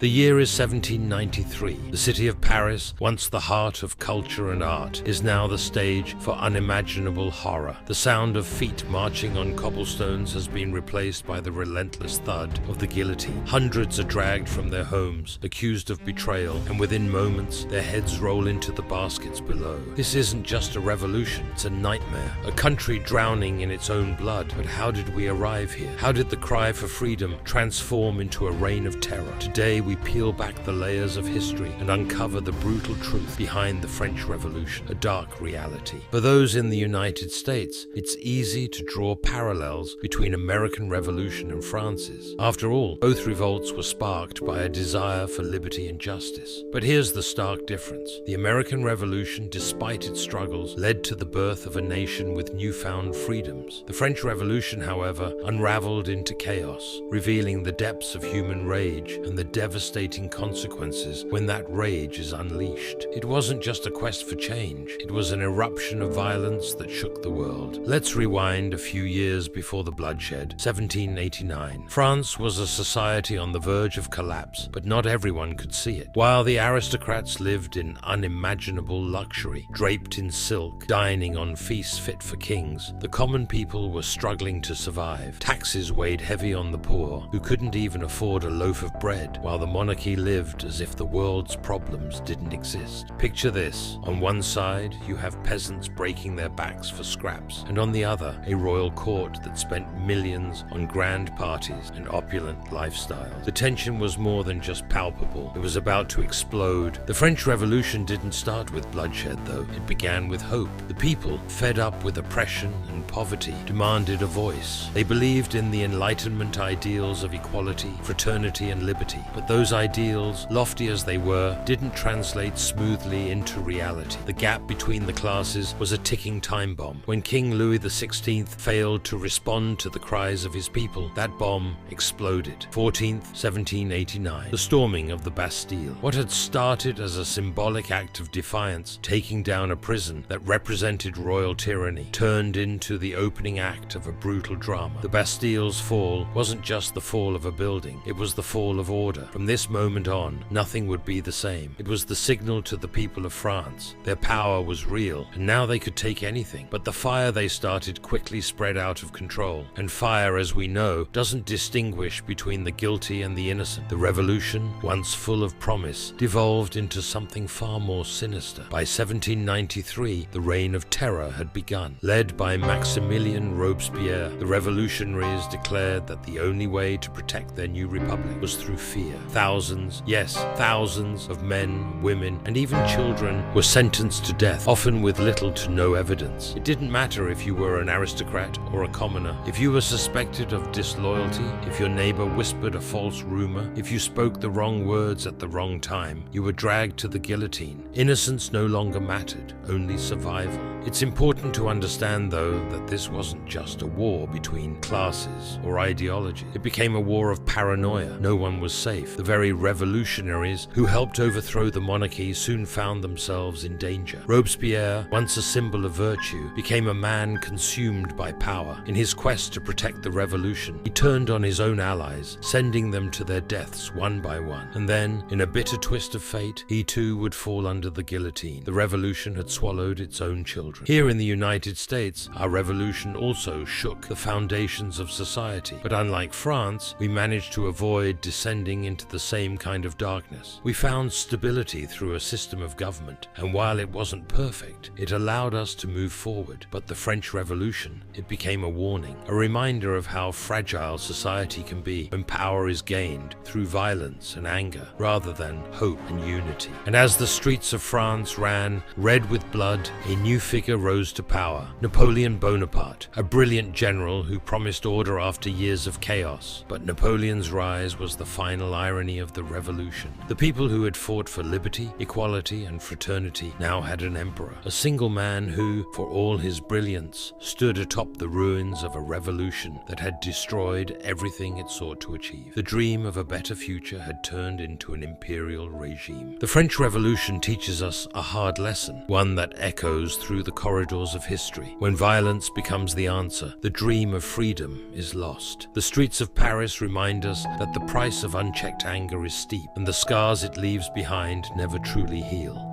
The year is 1793. The city of Paris, once the heart of culture and art, is now the stage for unimaginable horror. The sound of feet marching on cobblestones has been replaced by the relentless thud of the guillotine. Hundreds are dragged from their homes, accused of betrayal, and within moments, their heads roll into the baskets below. This isn't just a revolution, it's a nightmare. A country drowning in its own blood. But how did we arrive here? How did the cry for freedom transform into a reign of terror? Today, we peel back the layers of history and uncover the brutal truth behind the French Revolution, a dark reality. For those in the United States, it's easy to draw parallels between American Revolution and France's. After all, both revolts were sparked by a desire for liberty and justice. But here's the stark difference. The American Revolution, despite its struggles, led to the birth of a nation with newfound freedoms. The French Revolution, however, unraveled into chaos, revealing the depths of human rage and the devastating consequences when that rage is unleashed. It wasn't just a quest for change, it was an eruption of violence that shook the world. Let's rewind a few years before the bloodshed, 1789. France was a society on the verge of collapse, but not everyone could see it. While the aristocrats lived in unimaginable luxury, draped in silk, dining on feasts fit for kings, the common people were struggling to survive. Taxes weighed heavy on the poor, who couldn't even afford a loaf of bread, while the monarchy lived as if the world's problems didn't exist. Picture this. On one side, you have peasants breaking their backs for scraps, and on the other, a royal court that spent millions on grand parties and opulent lifestyles. The tension was more than just palpable. It was about to explode. The French Revolution didn't start with bloodshed, though. It began with hope. The people, fed up with oppression and poverty, demanded a voice. They believed in the Enlightenment ideals of equality, fraternity, and liberty. But those ideals, lofty as they were, didn't translate smoothly into reality. The gap between the classes was a ticking time bomb. When King Louis XVI failed to respond to the cries of his people, that bomb exploded. 14th, 1789. The storming of the Bastille. What had started as a symbolic act of defiance, taking down a prison that represented royal tyranny, turned into the opening act of a brutal drama. The Bastille's fall wasn't just the fall of a building, it was the fall of order. From this moment on, nothing would be the same. It was the signal to the people of France. Their power was real, and now they could take anything. But the fire they started quickly spread out of control. And fire, as we know, doesn't distinguish between the guilty and the innocent. The revolution, once full of promise, devolved into something far more sinister. By 1793, the reign of terror had begun. Led by Maximilien Robespierre, the revolutionaries declared that the only way to protect their new republic was through fear. Thousands, yes, thousands of men, women, and even children were sentenced to death, often with little to no evidence. It didn't matter if you were an aristocrat or a commoner. If you were suspected of disloyalty, if your neighbor whispered a false rumor, if you spoke the wrong words at the wrong time, you were dragged to the guillotine. Innocence no longer mattered, only survival. It's important to understand, though, that this wasn't just a war between classes or ideology. It became a war of paranoia. No one was safe. The very revolutionaries who helped overthrow the monarchy soon found themselves in danger. Robespierre, once a symbol of virtue, became a man consumed by power. In his quest to protect the revolution, he turned on his own allies, sending them to their deaths one by one. And then, in a bitter twist of fate, he too would fall under the guillotine. The revolution had swallowed its own children. Here in the United States, our revolution also shook the foundations of society. But unlike France, we managed to avoid descending into the same kind of darkness. We found stability through a system of government, and while it wasn't perfect, it allowed us to move forward. But the French Revolution, it became a warning, a reminder of how fragile society can be when power is gained through violence and anger, rather than hope and unity. And as the streets of France ran red with blood, a new figure rose to power, Napoleon Bonaparte, a brilliant general who promised order after years of chaos. But Napoleon's rise was the final irony of the revolution. The people who had fought for liberty, equality, and fraternity now had an emperor, a single man who, for all his brilliance, stood atop the ruins of a revolution that had destroyed everything it sought to achieve. The dream of a better future had turned into an imperial regime. The French Revolution teaches us a hard lesson, one that echoes through the the corridors of history. When violence becomes the answer, the dream of freedom is lost. The streets of Paris remind us that the price of unchecked anger is steep, and the scars it leaves behind never truly heal.